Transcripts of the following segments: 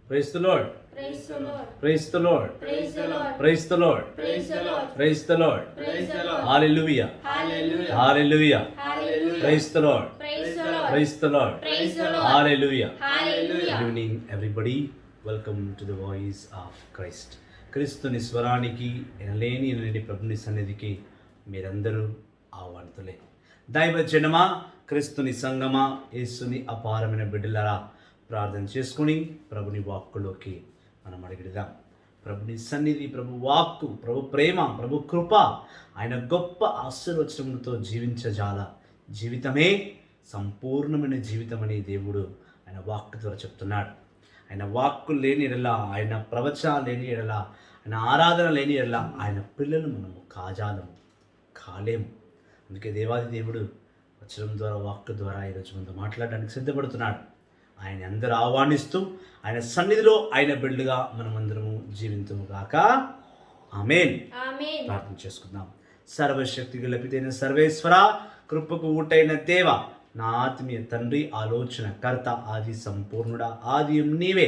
Praise the Lord. Praise the Lord. Praise the Lord. Praise the Lord. Praise the Lord. Praise the Lord. Praise the Lord. Praise the Lord. Hallelujah. Hallelujah. Hallelujah. Hallelujah. Praise the Lord. Praise the Lord. Praise the Lord. Praise the Lord. Hallelujah. Hallelujah. Good evening, everybody. Welcome to the voice of Christ. క్రీస్తుని స్వరానికి ఎనలేని ప్రభుని సన్నిధికి మీరందరూ ఆహ్వానితులే. దైవజనమా, క్రీస్తుని సంగమా, యేసుని అపారమైన బిడ్డలారా, ప్రార్థన చేసుకుని ప్రభుని వాక్కులోకి మనం అడిగిదాం. ప్రభుని సన్నిధి, ప్రభు వాక్కు, ప్రభు ప్రేమ, ప్రభు కృప, ఆయన గొప్ప ఆశీర్వచనములతో జీవించజాల జీవితమే సంపూర్ణమైన జీవితం అని దేవుడు ఆయన వాక్కు ద్వారా చెప్తున్నాడు. ఆయన వాక్కు లేని ఎడల, ఆయన ప్రవచన లేని ఎడల, ఆయన ఆరాధన లేని ఎడల ఆయన పిల్లలు మనము కాలేము. అందుకే దేవాది దేవుడు వచనం ద్వారా, వాక్కు ద్వారా ఈరోజు మనతో మాట్లాడడానికి సిద్ధపడుతున్నాడు. ఆయన అందరూ ఆహ్వానిస్తూ ఆయన సన్నిధిలో ఆయన బిడ్డలుగా మనమందరము జీవింతుము గాక. ఆమేన్. ప్రార్థన చేసుకుందాం. సర్వశక్తి గల పితైన సర్వేశ్వర, కృపకు ఊటైన దేవ, నా ఆత్మీయ తండ్రి, ఆలోచన కర్త, ఆది సంపూర్ణుడా, ఆదియం నీవే,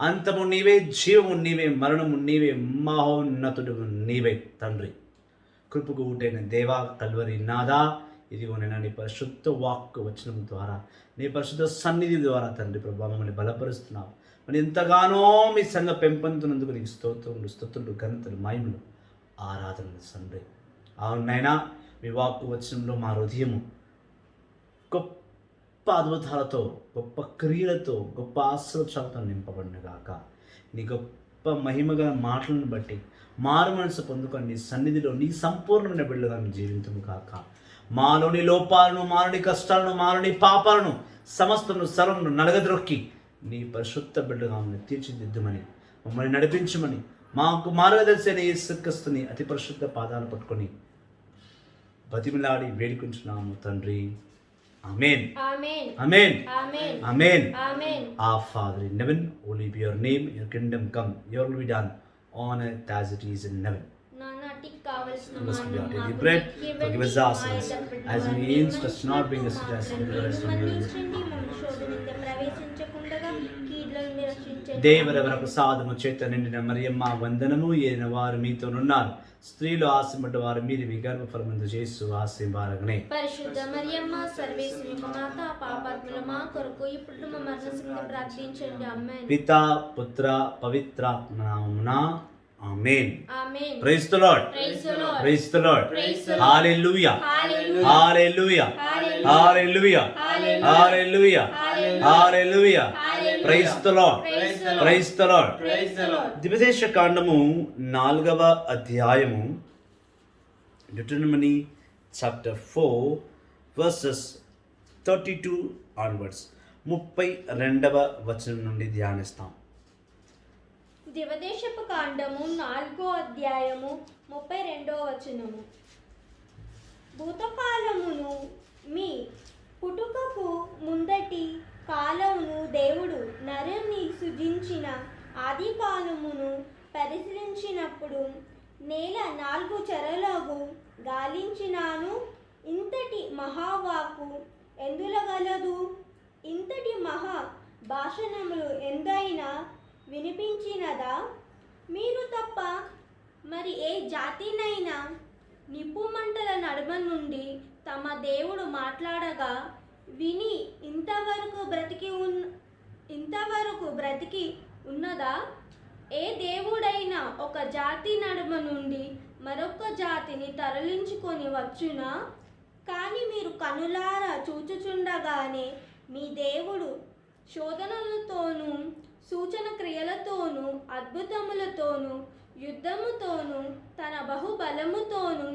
అంతము నీవే, జీవము నీవే, మరణము నీవే, మహోన్నతుడు నీవే తండ్రి. కృపకు ఊటైన దేవ, కల్వరి నాదా, ఇదిగో నేను నీ పరిశుద్ధ వాక్కు వచనం ద్వారా, నీ పరిశుద్ధ సన్నిధి ద్వారా తండ్రి ప్రభా మమ్మల్ని బలపరుస్తున్నావు. మరి ఎంతగానో మీ సంఘ పెంపొందుతున్నందుకు నీకు స్తోత్రులు, ఘనతలు, మహిమలు, ఆరాధనలు తండ్రి. అవునైనా మీ వాక్కు వచనంలో మా హృదయము గొప్ప అద్భుతాలతో, గొప్ప క్రియలతో, గొప్ప ఆశీర్వాదాలతో నింపబడిన గాక. నీ గొప్ప మహిమగల మాటలను బట్టి మారు మనసు పొందుకొని నీ సన్నిధిలో నీ సంపూర్ణమైన బిడ్డలుగా జీవించము కాక. మాలోని లోపాలను, మాలోని కష్టాలను, మాలోని పాపాలను సమస్తను సర్వను నలగద్రొక్కి నీ పరిశుద్ధ బిడ్డగా మమ్మల్ని తీర్చిదిద్దుమని, మమ్మల్ని నడిపించమని, మాకు మార్గదర్శి యేసుక్రీస్తుని అతి పరిశుద్ధ పాదాలు పట్టుకొని బతిమిలాడి వేడుకుంటున్నాము తండ్రి. ఆమేన్. Amen. Amen. Amen. Amen. Amen. Our Father in heaven, holy be your name, your kingdom come, your will be done on earth as it is in heaven. నానాటికి కావలసిన Give us our daily మాకు bread, ఇవ్వండి. forgive us our sins, as we against us not bring us to temptation, but deliver us from evil. మన్నించండి, మమ్మల్ని శోధనలో ప్రవేశించకుండా కీడుల నుండి రక్షించండి. దేవరవర ప్రసాదము చేత నిండిన మరియమ్మ వందనము, ఏలిన వారు మీతోనున్నారు, స్త్రీలు ఆశింపడ్డ వారు మీరు, మీ గర్భఫలమందు యేసు ఆశీర్వాదకనే. పరిశుద్ధ మరియమ్మ, సర్వేశ్వరి యొక్క మాత, పాపాత్ముల మా కొరకు ఇప్పుడు మా మరణ సమయంలో ప్రార్థించండి. ఆమేన్. పితా, పుత్ర, పవిత్రాత్మ నామమున ఆమేన్. ఆమేన్. Praise the Lord. Praise the Lord. Praise the Lord. Praise the Lord. Hallelujah. Hallelujah. Hallelujah. Hallelujah. Hallelujah. Hallelujah. Hallelujah. Praise the Lord. Praise the Lord. Praise the Lord. Praise the Lord. ద్విపదేశ కాండము 4వ అధ్యాయము, Deuteronomy chapter 4 verses 32 onwards, 32వ వచనం నుండి ధ్యానిస్తాం. దివదేశపు కాండము 4వ అధ్యాయము 32వ వచనము. భూతకాలమును మీ పుట్టుకకు ముందటి కాలమును దేవుడు నరుని సృజించిన ఆది కాలమును పరిశీలించినప్పుడు నేల 4 చెరలకు గాలించినాను. ఇంతటి మహావాకు ఎందులగలదు? ఇంతటి మహా భాషణములు ఎందైనా వినిపించినదా? మీరు తప్ప మరి ఏ జాతినైనా నిప్పుమంటల నడుమ నుండి తమ దేవుడు మాట్లాడగా విని ఇంతవరకు బ్రతికి ఉన్నదా? ఏ దేవుడైనా ఒక జాతి నడుమ నుండి మరొక జాతిని తరలించుకొని వచ్చునా? కానీ మీరు కనులారా చూచుచుండగానే మీ దేవుడు శోధనలతోనూ, సూచన క్రియలతోనూ, అద్భుతములతోనూ, యుద్ధముతోనూ, తన బహుబలముతోనూ,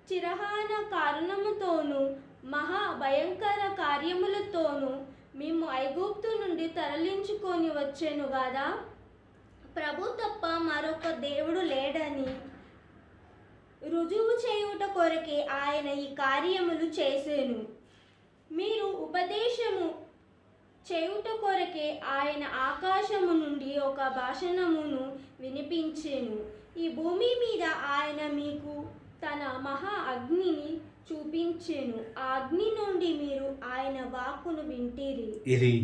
చిరహాన కారణముతోనూ, మహా భయంకర కార్యములతోనూ మేము ఐగుప్తు నుండి తరలించుకొని వచ్చెను గదా. ప్రభు తప్ప మరొక దేవుడు లేడని రుజువు చేయుట కొరకే ఆయన ఈ కార్యములు చేసెను. మీరు ఉపదేశము చేయుట కొరకే ఆయన ఆకాశము నుండి ఒక భాషణమును వినిపించెను. ఈ భూమి మీద ఆయన మీకు తన మహా అగ్నిని చూపించెను. ఆ అగ్ని నుండి మీరు ఆయన వాక్కును వింటిరి. ఇది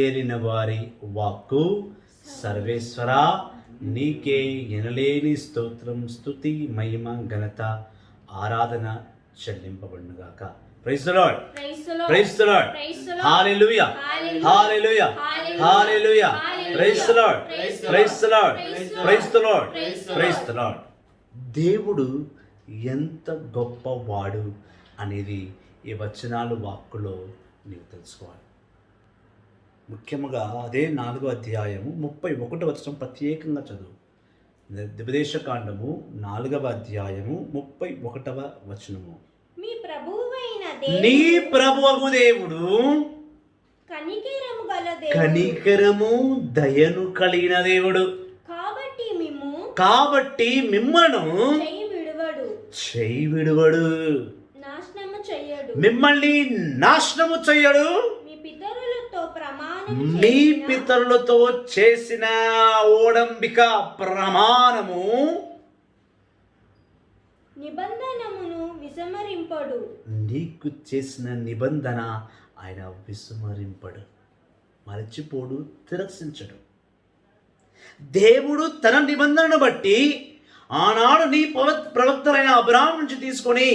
ఏలిన వారి వాక్కు. సర్వేశ్వర నీకే ఎనలేని స్తోత్రం, స్తుతి, మహిమ, ఘనత, ఆరాధన చెల్లింపబడునుగాక. Praise the lord, praise the lord, hallelujah, hallelujah, hallelujah, praise the lord, praise the lord, praise the lord, praise the Lord. దేవుడు ఎంత గొప్పవాడు అనేది ఈ వచనాలు వాక్కులో నీవు తెలుసుకోవాలి. ముఖ్యంగా అదే 4వ అధ్యాయము 31వ వచనం ప్రత్యేకంగా చదువు. ద్విపదేశకాండము 4వ అధ్యాయము 31వ వచనము. మీ ప్రభువైన నీ ప్రభువు దేవుడు కనికరము గల దేవుడు, కనికరము దయను కలిగిన దేవుడు, కాబట్టి మిమ్మల్ని చేయి విడువడు, నాశనము చెయ్యడు, మిమ్మల్ని నాశనము చెయ్యడు. మీ పితరులతో చేసిన ఓడంబిక ప్రమాణము నిబంధనమును విస్మరింపడు. నీకు చేసిన నిబంధన ఆయన విస్మరింపడు, మరచిపోడు, తిరస్కరించడు. దేవుడు తన నిబంధనను బట్టి ఆనాడు నీ ప్రవక్తలైన అబ్రాహాము నుంచి తీసుకొని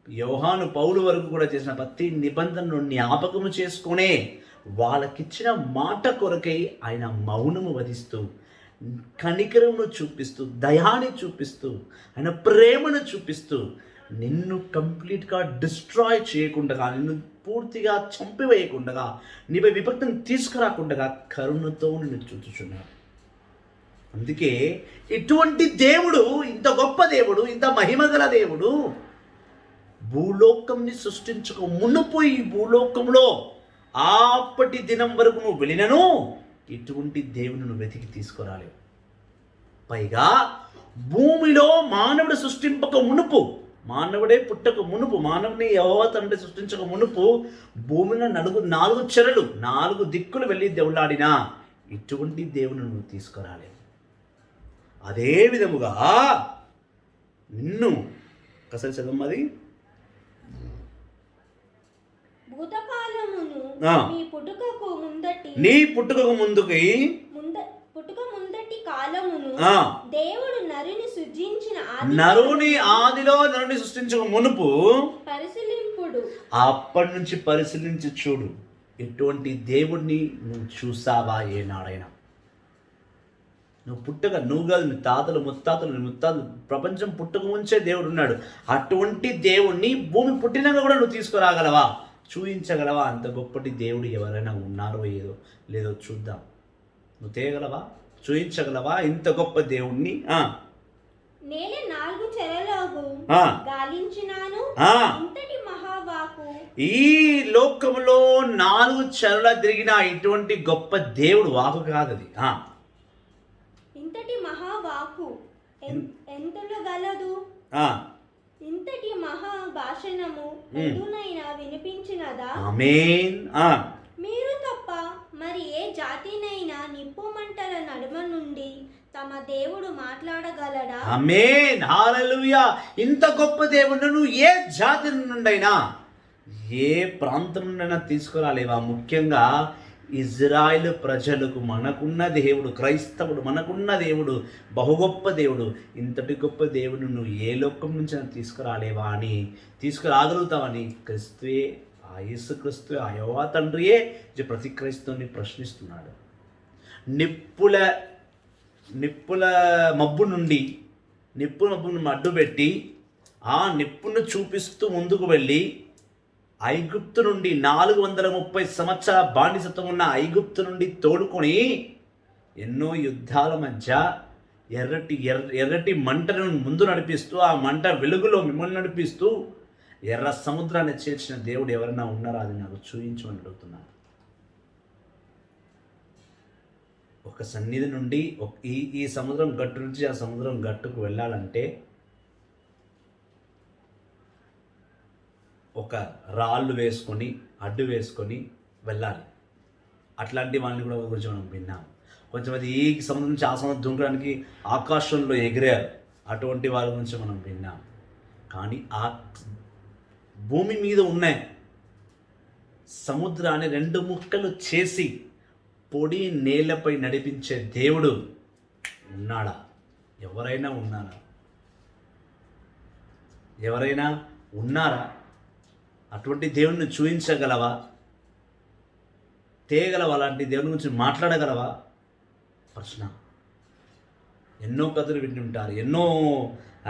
యోహాను, పౌలు వరకు కూడా చేసిన ప్రతి నిబంధనను జ్ఞాపకము చేసుకునే వాళ్ళకిచ్చిన మాట కొరకై ఆయన మౌనము వధిస్తూ, కనికరమును చూపిస్తూ, దయాన్ని చూపిస్తూ, ఆయన ప్రేమను చూపిస్తూ, నిన్ను కంప్లీట్గా డిస్ట్రాయ్ చేయకుండా, నిన్ను పూర్తిగా చంపివేయకుండా, నీపై విపత్తును తీసుకురాకుండా కరుణతో నిన్ను చూచుచున్నాడు. అందుకే ఇటువంటి దేవుడు, ఇంత గొప్ప దేవుడు, ఇంత మహిమగల దేవుడు భూలోకంని సృష్టించక మునుపు ఈ భూలోకంలో అప్పటి దినం వరకు నువ్వు వెళ్ళినను ఇటువంటి దేవుని నువ్వు వెతికి తీసుకురాలేవు. పైగా భూమిలో మానవుడు సృష్టింపక మునుపు, మానవుడే పుట్టక మునుపు, మానవుని యెహోవా తండ్రి సృష్టించక మునుపు భూమిలో 4 చెరలు 4 దిక్కులు వెళ్ళి దేవులాడినా ఇటువంటి దేవుని నువ్వు తీసుకురాలేవు. అదే విధముగా నిన్ను ఒకసారి చదవమ్మది. నీ పుట్టుకకు ముందటి కాలమును దేవుడు నరుని ఆదిలో నరుని సృష్టించక మునుపు పరిశీలింపుడు. అప్పటి నుంచి పరిశీలించి చూడు, ఇటువంటి దేవుడిని నువ్వు చూసావా ఏనాడైనా? నువ్వు కాదు, నీ తాతలు ముత్తాతలు ప్రపంచం పుట్టుక ముంచే దేవుడు ఉన్నాడు. అటువంటి దేవుణ్ణి భూమి పుట్టినాక కూడా నువ్వు తీసుకురాగలవా? చూపించగలవా? అంత గొప్పటి దేవుడు ఎవరైనా ఉన్నారో లేదో చూద్దాం. నువ్వు తేగలవా? చూపించగలవా ఇంత గొప్ప దేవుణ్ణి? నేనే 4 చెరలోగు గాలించినాను, ఇంతటి మహావాకు. ఈ లోకంలో 4 చెరల తిరిగిన ఇటువంటి గొప్ప దేవుడు వాకు కాదు అది. ఇంతటి మహావాకు ఎంతలో గలదు, ఇంతటి మహాభాషణము ఎందునైనా వినిపించినదా? ఆమేన్. మీరు తప్ప మరి ఏ జాతినైనా నిప్పు మంటల నడుమ నుండి తమ దేవుడు మాట్లాడగలడా? ఆమేన్, హల్లెలూయా. ఇంత గొప్ప దేవుడు నువ్వు ఏ జాతి నుండైనా, ఏ ప్రాంతం నుండైనా తీసుకురాలేవా? ముఖ్యంగా ఇజ్రాయెల్ ప్రజలకు మనకున్న దేవుడు, క్రైస్తవుడు మనకున్న దేవుడు బహు గొప్ప దేవుడు. ఇంతటి గొప్ప దేవుడు నువ్వు ఏ లోకం నుంచి తీసుకురాలేవా అని, తీసుకురాగలుగుతావని క్రీస్తువే, ఆ యేసుక్రీస్తువే, ఆ యెహోవా తండ్రియే ప్రతి క్రైస్తవుని ప్రశ్నిస్తున్నాడు. నిప్పుల మబ్బు నుండి అడ్డుపెట్టి ఆ నిప్పును చూపిస్తూ ముందుకు వెళ్ళి ఐగుప్తు నుండి 430 సంవత్సరాల బానిసత్వం ఉన్న ఐగుప్తు నుండి తోడుకొని ఎన్నో యుద్ధాల మధ్య ఎర్రటి మంటను ముందు నడిపిస్తూ, ఆ మంట వెలుగులో మిమ్మల్ని నడిపిస్తూ ఎర్ర సముద్రాన్ని చేర్చిన దేవుడు ఎవరైనా ఉన్నారా? అది నాకు చూపించమని అడుగుతున్నాను. ఒక సన్నిధి నుండి ఈ సముద్రం గట్టు నుంచి ఆ సముద్రం గట్టుకు వెళ్ళాలంటే ఒక రాళ్ళు వేసుకొని అడ్డు వేసుకొని వెళ్ళాలి. అట్లాంటి వాళ్ళని కూడా గురించి మనం విన్నాం. కొంచెమంది ఈ సముద్రం నుంచి ఆ సముద్రం దుంకడానికి ఆకాశంలో ఎగిరారు, అటువంటి వాళ్ళ గురించి మనం విన్నాం. కానీ ఆ భూమి మీద ఉన్న సముద్రాన్ని 2 ముక్కలు చేసి పొడి నేలపై నడిపించే దేవుడు ఉన్నాడా? ఎవరైనా ఉన్నారా? ఎవరైనా ఉన్నారా? అటువంటి దేవుడిని చూపించగలవా? తేగలవా? అలాంటి దేవుని గురించి మాట్లాడగలవా? ప్రశ్న. ఎన్నో కథలు విని ఉంటారు, ఎన్నో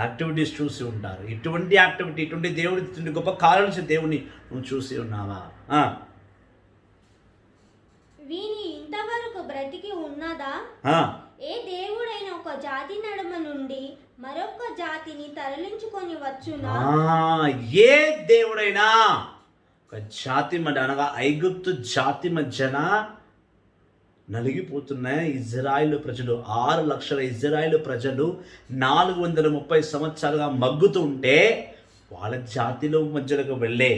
యాక్టివిటీస్ చూసి ఉంటారు. ఇటువంటి యాక్టివిటీ, ఇటువంటి దేవుడి, ఇటువంటి గొప్ప కారణించే దేవుడిని నువ్వు చూసి ఉన్నావా? వీని ఇంతవరకు బ్రతికి ఉన్నదా? ఏ దేవుడైనా ఒక జాతి నడుమ నుండి మరొక జాతిని తరలించుకొని వచ్చునా? ఏ దేవుడైనా ఒక జాతి మధ్య, అనగా ఐగుప్తు జాతి మధ్యన నలిగిపోతున్న ఇజ్రాయిల్ ప్రజలు, 6 లక్షల ఇజ్రాయిల్ ప్రజలు 430 సంవత్సరాలుగా మగ్గుతూ ఉంటే, వాళ్ళ జాతిలో మధ్యలకు వెళ్ళే,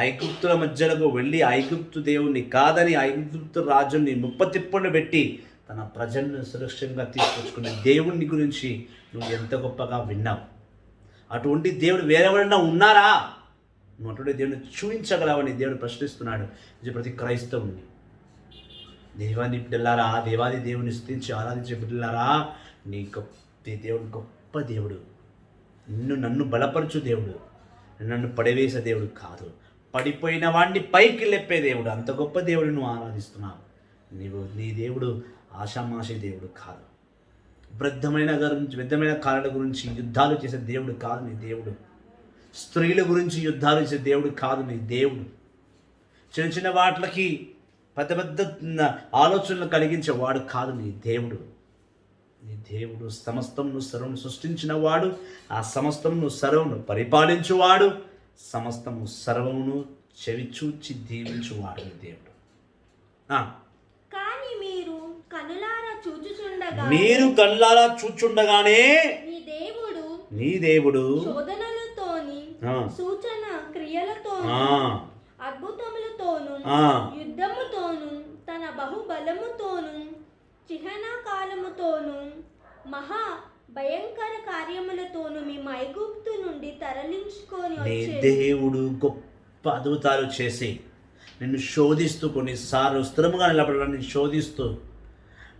ఐగుప్తుల మధ్యలకు వెళ్ళి ఐగుప్తు దేవుణ్ణి కాదని ఐగుప్తు రాజుని ముప్పతిప్పలు పెట్టి తన ప్రజలను సురక్షితంగా తీసుకొచ్చుకునే దేవుని గురించి నువ్వు ఎంత గొప్పగా విన్నావు. అటువంటి దేవుడు వేరెవరైనా ఉన్నారా? నువ్వు అటువంటి దేవుని చూపించగలవని దేవుడు ప్రశ్నిస్తున్నాడు. ఇది ప్రతి క్రైస్తవుని. దేవాది బిడ్డలారా, దేవాది దేవుని స్తుతించి ఆరాధించే బిడ్డలారా, నీ దేవుడు గొప్ప దేవుడు. నన్ను బలపరచు దేవుడు, నన్ను పడివేసే దేవుడు కాదు, పడిపోయిన వాడిని పైకి లేపే దేవుడు. అంత గొప్ప దేవుడు నువ్వు ఆరాధిస్తున్నావు. నీ దేవుడు ఆషామాషి దేవుడు కాదు. వృద్ధమైన కాలాల గురించి యుద్ధాలు చేసే దేవుడు కాదు నీ దేవుడు. స్త్రీల గురించి యుద్ధాలు చేసే దేవుడు కాదు నీ దేవుడు. చిన్న చిన్న వాటికి పెద్ద పెద్ద ఆలోచనలు కలిగించేవాడు కాదు నీ దేవుడు. నీ దేవుడు సమస్తమును సర్వను సృష్టించిన వాడు, ఆ సమస్తమును సర్వను పరిపాలించువాడు, సమస్తము సర్వమును చెవిచూచి దీవించువాడు నీ దేవుడు. కానీ మీరు కనులారా చూచుచుండగానే నీ దేవుడు శోధనలతోని, సూచన క్రియలతోని, అద్భుతములతోను, యుద్ధముతోను, తన బహుబలముతోను, చిహ్న కాలముతోను, మహా భయంకర కార్యములతోను మీ ఐగుప్తు నుండి తరలించుకొని వచ్చే దేవుడు గొప్ప అద్భుతాలు చేసి నిన్ను శోధిస్తూ, కొన్నిసార్లు స్థిరముగా నిలబడడానికి శోధిస్తూ,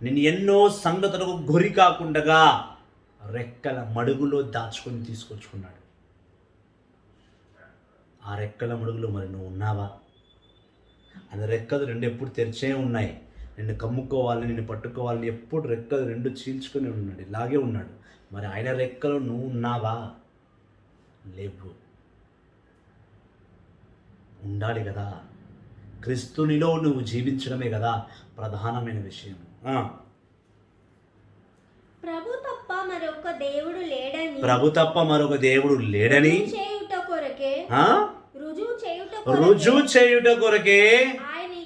నిన్ను ఎన్నో సంగతులకు గురి కాకుండా రెక్కల మడుగులో దాచుకొని తీసుకొచ్చుకున్నాడు. ఆ రెక్కల మడుగులో మరి నువ్వు ఉన్నావా? అది రెక్కలు 2 ఎప్పుడు తెరిచే ఉన్నాయి. నిన్ను కమ్ముకోవాలని, నిన్ను పట్టుకోవాలని ఎప్పుడు రెక్కలు 2 చీల్చుకొని ఉన్నాడు. ఇలాగే ఉన్నాడు. మరి ఆయన రెక్కలు నువ్వు ఉన్నావా? లేవు. ఉండాలి కదా. క్రీస్తునిలో నువ్వు జీవించడమే కదా ప్రధానమైన విషయం. ప్రభు తప్ప మరొక దేవుడు లేడని రుజువు చేయుట కొరకే ఆయన ఈ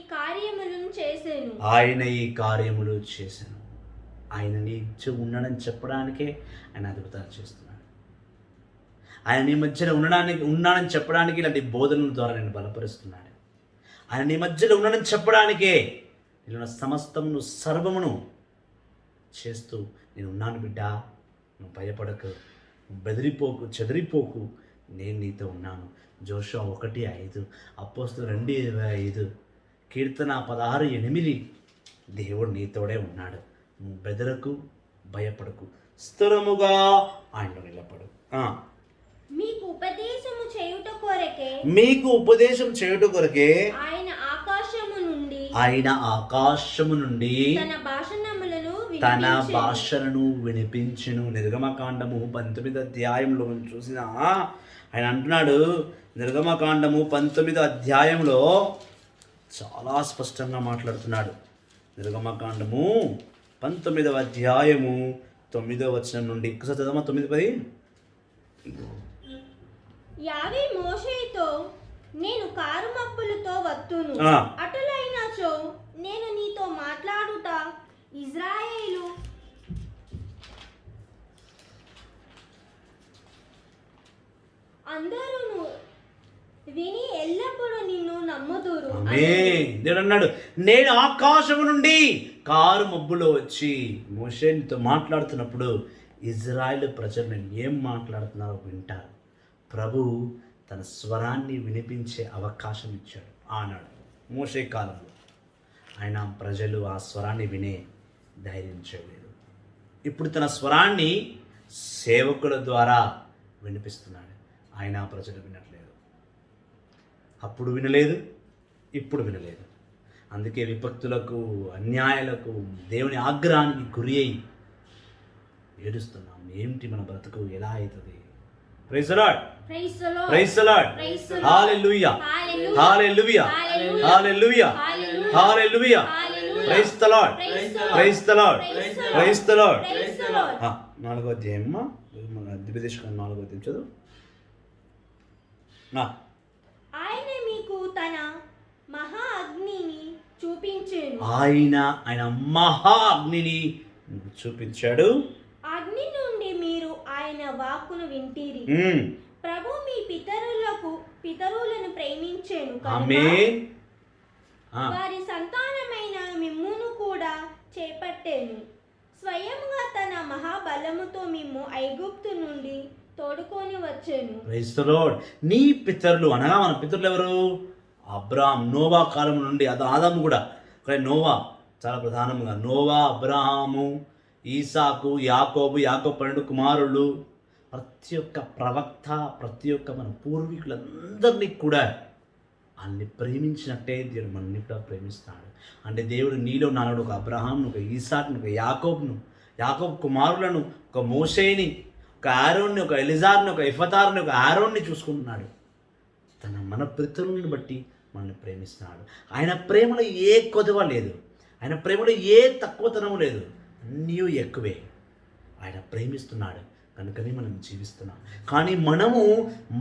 కార్యములు చేశాను. ఆయన నీ ఉన్నాడని చెప్పడానికే ఆయన అద్భుతాలు చేస్తున్నాడు. ఆయన నీ మధ్యలో ఉన్నాడని చెప్పడానికి ఇలాంటి బోధనల ద్వారా నేను బలపరుస్తున్నాడు. ఆయన నీ మధ్యలో ఉన్నాడని చెప్పడానికే ఇలా సమస్తమును సర్వమును చేస్తూ నేను ఉన్నాను బిడ్డ, నువ్వు భయపడకు, బెదిరిపోకు, చెదిరిపోకు, నేను నీతో ఉన్నాను. జోషువ 1:5, అపోస్తలులు 2:25, కీర్తన 16:8. దేవుడు నీతోడే ఉన్నాడు. నువ్వు బెదరకు, భయపడకు, స్థిరముగా ఆయనలో నిలబడు. మీకు ఉపదేశం చేయుట కొరకే ఆయన ఆకాశము నుండి తన భాషలను వినిపించును. నిర్గమకాండము 19వ అధ్యాయంలో చూసిన ఆయన అంటున్నాడు, నిర్గమకాండము 19వ అధ్యాయంలో చాలా స్పష్టంగా మాట్లాడుతున్నాడు. నిర్గమకాండము 19వ అధ్యాయము 9వ వచనం నుండి ఒకసారి చదవమా. 9:10. యావే మోషేతో, నేను కారు మబ్బులతో వత్తును, అటులైనచో నేను నీతో మాట్లాడుట ఇజ్రాయేలు అందరూ విని ఎల్లప్పుడూ నిన్ను నమ్ముదురు. దేవుడు అన్నాడు, నేను ఆకాశము నుండి కారు మబ్బులో వచ్చి మోషేతో మాట్లాడుతున్నప్పుడు ఇజ్రాయేల్ ప్రజలు నేను ఏం మాట్లాడుతున్నారో వింటారు. ప్రభు తన స్వరాన్ని వినిపించే అవకాశం ఇచ్చాడు ఆనాడు మోషే కాలంలో. ఆయన ప్రజలు ఆ స్వరాన్ని వినే ధైర్యం చేయలేదు. ఇప్పుడు తన స్వరాన్ని సేవకుల ద్వారా వినిపిస్తున్నాడు. ఆయన ప్రజలు వినట్లేదు. అప్పుడు వినలేదు, ఇప్పుడు వినలేదు. అందుకే విపత్తులకు, అన్యాయాలకు, దేవుని ఆగ్రహానికి గురి అయి ఏడుస్తున్నాం. ఏమిటి మన బ్రతుకు, ఎలా అవుతుంది? Praise the lord, praise the lord, praise the lord, praise the lord, hallelujah, hallelujah, hallelujah, hallelujah, hallelujah, hallelujah, hallelujah, praise the lord, praise the lord, praise the lord. Praise the lord. 4వ అధ్యాయం ద్విపదేశకాండం 4వ అధ్యాయం చదువు. ఆయన మీకు తన మహా అగ్నిని చూపించెను. ఆయన మహా అగ్నిని చూపించాడు. అగ్ని నుండి మీరు ఆయన వాక్కును వింటిరి. ప్రభు మీ పితరులను ప్రేమించెను కనుక ఆమేన్. వారి సంతానమైన మిమ్మును కూడా చేపట్టెను. స్వయంగా తన మహాబలముతో మిమ్ము ఐగుప్తు నుండి తోడుకొని వచ్చెను. Praise the lord. నీ పితరులు అనగా మన పితరులు ఎవరు? అబ్రాహాం, నోవా కాలం నుండి ఆదాము కూడా, కానీ నోవా చాలా ప్రధానంగా నోవా, అబ్రాహాము, ఈసాకు, యాకోబు 12 కుమారులు, ప్రతి ఒక్క ప్రవక్త, ప్రతి ఒక్క మన పూర్వీకులందరినీ కూడా అన్ని ప్రేమించినట్టే దేవుడు మనల్ని కూడా ప్రేమిస్తాడు. అంటే దేవుడు నీలో నాడు ఒక అబ్రహాంను, ఒక ఈసాక్ను, ఒక యాకోబు కుమారులను, ఒక మోషేని, ఒక ఆరోన్ని, ఒక ఎలిజార్ని, ఒక ఎఫతార్ని, ఒక ఆరోన్ని చూసుకుంటున్నాడు. మన పితరులను బట్టి మనల్ని ప్రేమిస్తున్నాడు. ఆయన ప్రేమలో ఏ కొదవ లేదు, ఆయన ప్రేమలో ఏ తక్కువతనం లేదు, అన్నీ ఎక్కువే. ఆయన ప్రేమిస్తున్నాడు కనుకనే మనం జీవిస్తున్నాం. కానీ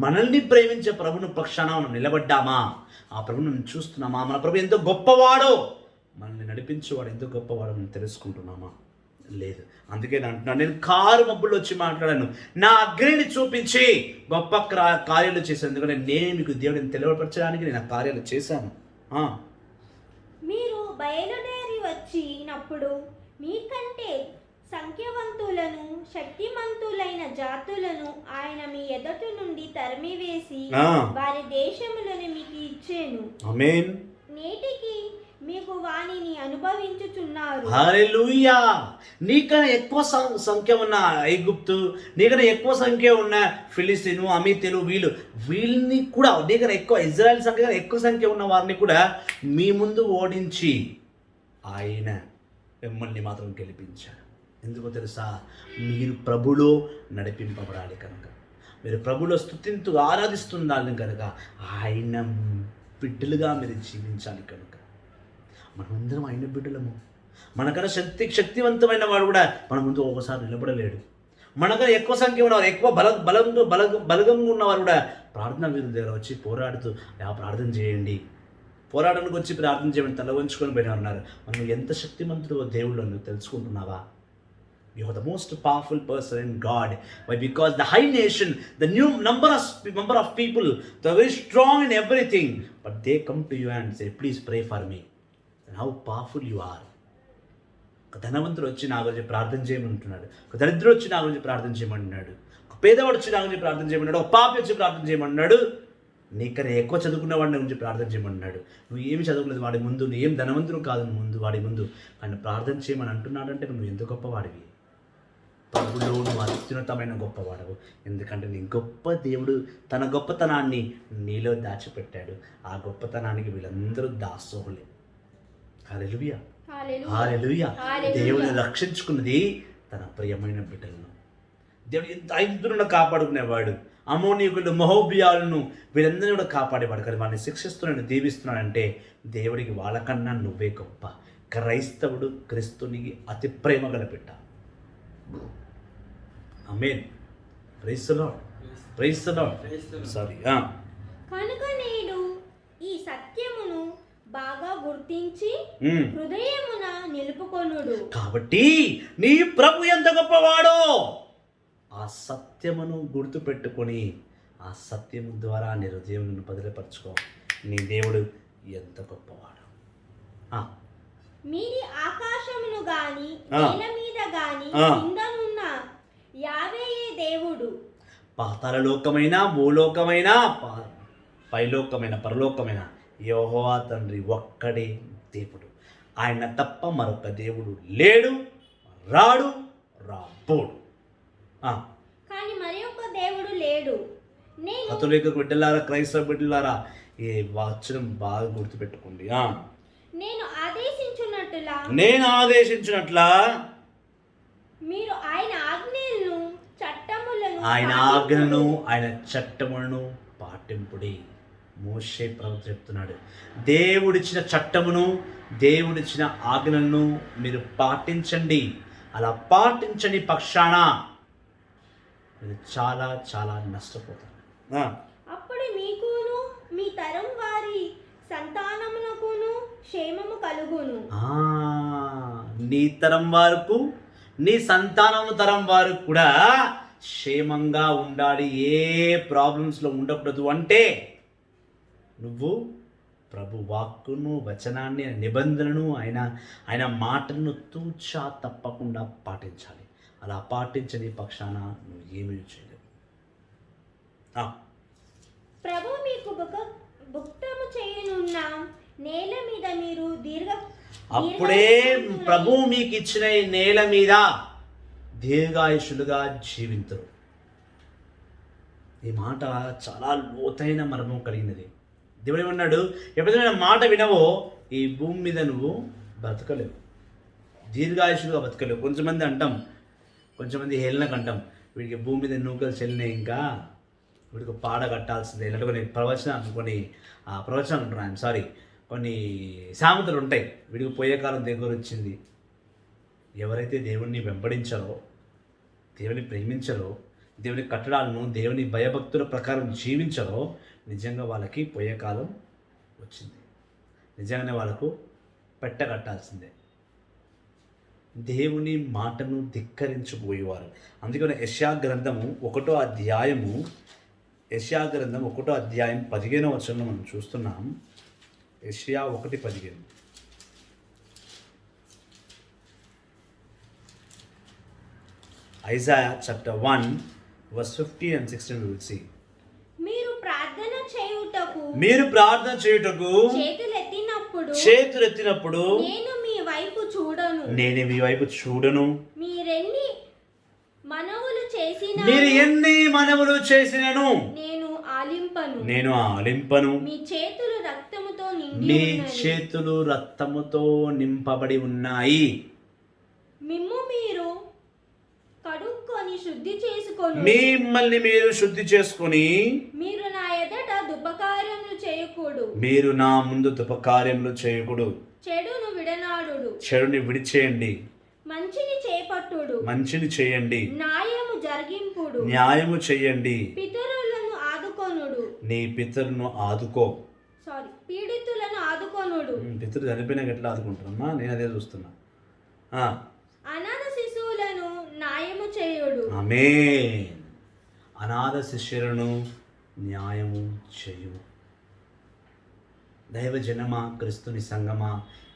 మనల్ని ప్రేమించే ప్రభుని పక్షాన మనం నిలబడ్డామా? ఆ ప్రభుని మనం చూస్తున్నామా? మన ప్రభు ఎంతో గొప్పవాడో, మనల్ని నడిపించేవాడు ఎంతో గొప్పవాడో మనం తెలుసుకుంటున్నామా? లేదు. అందుకే నేను అంటున్నాను, నేను కారు మబ్బుల్లో వచ్చి మాట్లాడాను, నా అగ్నిని చూపించి గొప్ప కార్యాలు చేశాను. ఎందుకంటే నేను మీకు దేవుడిని తెలియపరచడానికి నేను ఆ కార్యాలు చేశాను. మీరు బయలుదేరి వచ్చినప్పుడు మీకంటే సంఖ్యవంతులను, శక్తిమంతులైన జాతులను ఆయన మీ ఎదుట నుండి తరిమివేసి వారి దేశములను మీకు ఇచ్చెను. ఆమేన్. నేటికి మీకు వానిని అనుభవించుచున్నారు. హల్లెలూయా. నీకన్నా ఎక్కువ సంఖ్య ఉన్న ఐగుప్తు, నీకన్నా ఎక్కువ సంఖ్య ఉన్న ఫిలిస్తీను, అమీతీలు, వీళ్ళని కూడా నీకన్నా ఎక్కువ, ఇజ్రాయెల్ సంఖ్య కన్నా ఎక్కువ సంఖ్య ఉన్న వారిని కూడా మీ ముందు ఓడించి ఆయన మిమ్మల్ని మాత్రం గెలిపించాడు. ఎందుకో తెలుసా? మీరు ప్రభులో నడిపింపబడాలి కనుక, మీరు ప్రభులో స్తుతింతూ ఆరాధిస్తుండాలి కనుక, ఆయన బిడ్డలుగా మీరు జీవించాలి కనుక. మనమందరం ఆయన బిడ్డలము. మనకన్నా శక్తివంతమైన వాడు కూడా మన ముందు ఒకసారి నిలబడలేడు. మనకన్నా ఎక్కువ సంఖ్య ఉన్నవారు, ఎక్కువ బలగంగా ఉన్నవారు కూడా ప్రార్థన వీరుల దగ్గర వచ్చి పోరాడుతూ ప్రార్థన చేయండి, పోరాటానికి వచ్చి ప్రార్థన చేయమని తల వంచుకొని పోయిన ఉన్నారు. మనం ఎంత శక్తిమంతుడో దేవుళ్ళు నువ్వు తెలుసుకుంటున్నావా? You are the most powerful person in God. Why? Because the high nation, the new number of people, they are very strong in everything, but they come to you and say, please pray for me. And how powerful you are. ఒక ధనవంతుడు వచ్చి నా గురించి ప్రార్థన చేయమంటున్నాడు, ఒక దరిద్రుడు వచ్చి నా గురించి ప్రార్థన చేయమంటున్నాడు, ఒక పేదవాడు వచ్చి నా గురించి ప్రార్థన చేయమన్నాడు, ఒక పాపి వచ్చి ప్రార్థన చేయమన్నాడు, నీకన్నా ఎక్కువ చదువుకున్న వాడిని గురించి ప్రార్థన చేయమన్నాడు. నువ్వు ఏమి చదువుకునేది వాడి ముందు, నువ్వు ఏం ధనవంతుడు కాదు ముందు వాడి ముందు, ఆయన ప్రార్థన చేయమని అంటున్నాడంటే నువ్వు ఎంత గొప్పవాడివి. ప్రభులో నువ్వు అత్యున్నతమైన గొప్పవాడవు. ఎందుకంటే నీ గొప్ప దేవుడు తన గొప్పతనాన్ని నీలో దాచిపెట్టాడు. ఆ గొప్పతనానికి వీళ్ళందరూ దాసోహులే. హల్లెలూయా, హల్లెలూయా. దేవుని రక్షించుకున్నది తన ప్రియమైన బిడ్డలను. దేవుడు ఎంత ఐదుగురును కాపాడుకునేవాడు. అమోనీయులు, మహోబియాలను వీళ్ళందరినీ కూడా కాపాడేవాడు. కానీ వాడిని శిక్షిస్తున్నాడు, దీవిస్తున్నాడంటే దేవుడికి వాళ్ళకన్నా నువ్వే గొప్ప. క్రైస్తవుడు క్రీస్తునికి అతి ప్రేమ గల బిడ్డ. ఆమేన్. Praise the lord, praise the Lord. Sorry. కనుక నేడు ఈ సత్యమును బాగా గుర్తించి హృదయమున నిలుపుకొనుడు. కాబట్టి నీ ప్రభు ఎంత గొప్పవాడో ఆ సత్యమును గుర్తు పెట్టుకొని ఆ సత్యము ద్వారా నీ హృదయం బదిలీపరచుకో. నీ దేవుడు ఎంత గొప్పవాడు. మీది ఆకాశమును గాని నేల మీద గాని కిందనున్న యావేయే దేవుడు. పాతాళ లోకమైన, భూలోకమైన, పైలోకమైన, పరలోకమైన యెహోవా తండ్రి ఒక్కడే దేవుడు. ఆయన తప్ప మరొక దేవుడు లేడు, రాడు, రాబోడు. కానీ మరి ఒక దేవుడు లేడు. నేను కథోలిక బిడ్డలారా, క్రైస్తవ బిడ్డలారా, ఈ వచనం బాగా గుర్తుపెట్టుకోండి. నేను ఆదేశించినట్లా మీరు ఆయన ఆజ్ఞలను ఆయన చట్టములను పాటింపుడి. మోషే ప్రవక్త చెప్తున్నాడు, దేవుడిచ్చిన చట్టమును, దేవుడిచ్చిన ఆజ్ఞలను మీరు పాటించండి. అలా పాటించని పక్షాన మీరు చాలా చాలా నష్టపోతారు. అప్పుడు మీకును మీ తరం వారి సంతానమునకును క్షేమము కలుగును. నీ తరం వారికి, నీ సంతానము తరం వారికి కూడా క్షేమంగా ఉండాలి, ఏ ప్రాబ్లమ్స్లో ఉండకూడదు. అంటే నువ్వు ప్రభు వాక్కును, వచనాన్ని, నిబంధనను, ఆయన మాటలను తూచా తప్పకుండా పాటించాలి. అలా పాటించని పక్షాన నువ్వు ఏమీ చేయలేవు. ప్రభు మీకు భుక్తము చేయనున్న నేల మీద మీరు అప్పుడే ప్రభు మీకు ఇచ్చిన ఈ నేల మీద దీర్ఘాయుషులుగా జీవించరు. ఈ మాట చాలా లోతైన మర్మం కలిగినది. దేవుడు ఏమన్నాడు, ఎప్పుడైనా మాట వినవో ఈ భూమి మీద నువ్వు బ్రతకలేవు, దీర్ఘాయుషులుగా బ్రతకలేవు. కొంచెమంది హేళనకు అంటాం, వీడికి భూమి మీద నూకలు చెల్లినాయి, ఇంకా వీడికి పాడ కట్టాల్సిందే. ఇలాంటి ప్రవచనాలు అంటున్నాను, కొన్ని సామెతలు ఉంటాయి. వీడికి పోయే కాలం దగ్గర వచ్చింది. ఎవరైతే దేవుణ్ణి వెంబడించారో, దేవుని ప్రేమించారో, దేవుని కట్టడాలను, దేవుని భయభక్తుల ప్రకారం జీవించారో, నిజంగా వాళ్ళకి పోయే కాలం వచ్చింది. నిజంగానే వాళ్ళకు పెట్టగట్టాల్సిందే. దేవుని మాటను ధిక్కరించిపోయేవారు. అందుకని యెషయా గ్రంథము 1వ అధ్యాయం 15వ వచనంలో మనం చూస్తున్నాం. యెషయా 1:15. Isaiah chapter 1 verse 15 and 16 we will see. మీరు ప్రార్థన చేయుటకు చేతులెత్తినప్పుడు నేను మీ వైపు చూడను. మీరు ఎన్ని మనవులు చేసినను నేను ఆలింపను. మీ చేతులు రక్తముతో నింపబడి ఉన్నాయి. మీరు కడుక్కొని శుద్ధి చేసుకొని మిమ్మల్ని మీరు శుద్ధి చేసుకొని మీరు నా ఎదుట దుఃఖకార్యములు చేయకూడదు. మీరు నా ముందు దుఃఖకార్యములు చేయకూడదు. చెడును విడనాడుడు. చెడుని విడిచేయండి. మంచిని చేపట్టుడు. మంచిని చేయండి. న్యాయము జరిగింపుడు. న్యాయము చేయండి. పితరులను ఆదుకొనుడు. నీ పితరులను ఆదుకో. పీడితులను ఆదుకొనుడు. పితరులు చనిపోయినాక ఎట్లా ఆదుకుంటారమ్మా? నేను అదే చూస్తున్నా. అనాథ శిశువులను న్యాయము చేయుడు. ఆమేన్. అనాథ శిష్యులను న్యాయము చేయు. దైవజనమా, క్రీస్తుని సంగమా,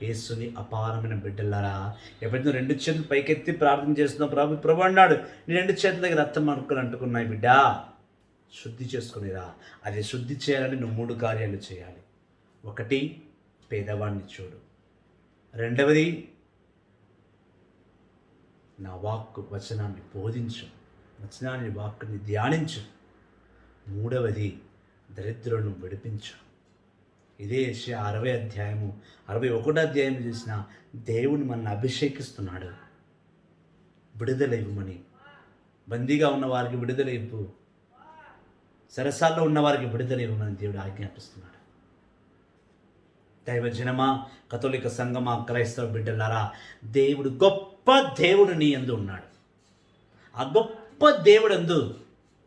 యేసుని అపారమైన బిడ్డలారా, ఎప్పుడైతే 2 చేతులు పైకెత్తి ప్రార్థన చేస్తున్నావు, ప్రభు అన్నాడు, నీ 2 చేతుల దగ్గర రక్తం మనుకలు అంటుకున్నాయి బిడ్డ, శుద్ధి చేసుకునేరా. అది శుద్ధి చేయాలని నువ్వు 3 కార్యాలు చేయాలి. 1, పేదవాడిని చూడు. 2, నా వచనాన్ని బోధించు, వాక్కుని ధ్యానించు. 3, దరిద్రులను విడిపించు. ఇదే 61వ అధ్యాయం చేసిన దేవుని మనల్ని అభిషేకిస్తున్నాడు. విడుదల ఇవ్వమని. బందీగా ఉన్న వారికి విడుదల ఇవ్వు, సరసాల్లో ఉన్న వారికి విడుదల ఇవ్వమని దేవుడు ఆజ్ఞాపిస్తున్నాడు. దైవజనమా, కథోలిక సంఘమా, క్రైస్తవ బిడ్డలారా, దేవుడు గొప్ప దేవుడు నీ యందు ఉన్నాడు. ఆ గొప్ప దేవుడందు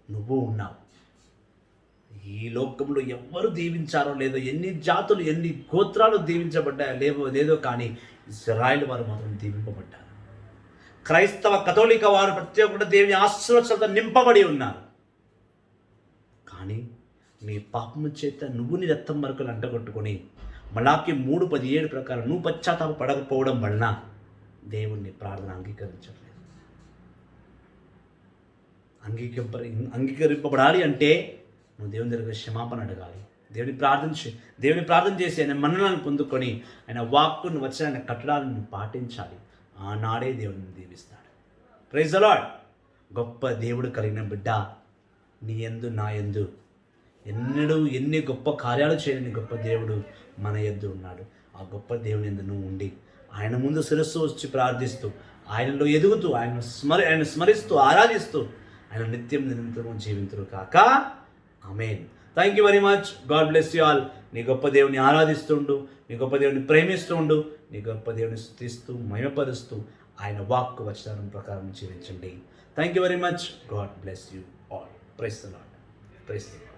నువ్వు ఉన్నావు. ఈ లోకంలో ఎవ్వరు దీవించారో లేదో, ఎన్ని జాతులు, ఎన్ని గోత్రాలు దీవించబడ్డాయో లేదో, కానీ ఇశ్రాయేలు వారు మాత్రం దీవింపబడ్డారు. క్రైస్తవ కథోలిక వారు ప్రతి ఒక్కరు దేవుని ఆశీర్వాదాలతో నింపబడి ఉన్నారు. కానీ నీ పాపము చేత నువ్వు నీ రక్తం మరకలు అంటగొట్టుకొని మలాకి 3:17 ప్రకారం నువ్వు పశ్చాత్తాప పడకపోవడం వలన దేవుణ్ణి ప్రార్థన అంగీకరించట్లేదు. అంగీకరింపబడాలి అంటే నువ్వు దేవుని దగ్గర క్షమాపణ అడగాలి. దేవుని ప్రార్థన చేసి ఆయన మన్ననలను పొందుకొని ఆయన వాక్కును వచ్చిన ఆయన కట్టడాలను పాటించాలి. ఆనాడే దేవుని దీవిస్తాడు. Praise the lord. గొప్ప దేవుడు కలిగిన బిడ్డ, నీ యందు నా యందు ఎన్నడూ ఎన్ని గొప్ప కార్యాలు చేయని గొప్ప దేవుడు మన యందు ఉన్నాడు. ఆ గొప్ప దేవుని యందు నువ్వు ఉండి ఆయన ముందు శిరస్సు వచ్చి ప్రార్థిస్తూ ఆయనలో ఎదుగుతూ ఆయన స్మరిస్తూ ఆరాధిస్తూ ఆయన నిత్యం నిరంతరం జీవింతురు కాక. ఆమేన్. Thank you very much. God bless you all. నీ గొప్ప దేవుని ఆరాధిస్తుండు, నీ గొప్ప దేవుని ప్రేమిస్తుండు, నీ గొప్ప దేవుని స్తుతిస్తూ మహిమపరుస్తూ ఆయన వాక్కు వచనం ప్రకారం జీవించండి. Thank you very much. God bless you all. Praise the lord. Praise the lord.